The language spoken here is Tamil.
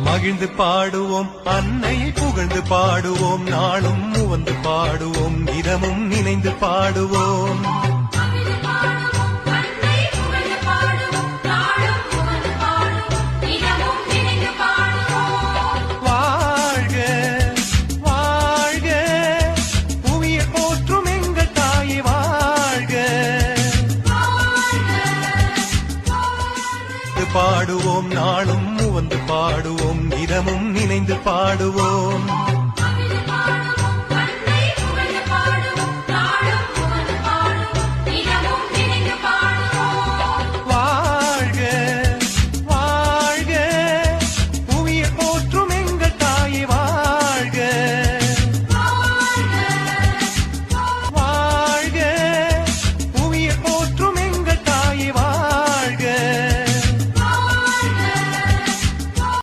மகிழ்ந்து பாடுவோம் அன்னையை புகழ்ந்து பாடுவோம் நாளும் உவந்து பாடுவோம் நிதமும் நினைந்து பாடுவோம் வாழ்க வாழ்க புவியை போற்றும் எங்கள் தாயை வாழ்க பாடுவோம் நாளும் உவந்து பாடுவோம் நிதமும் நினைந்து பாடுவோம்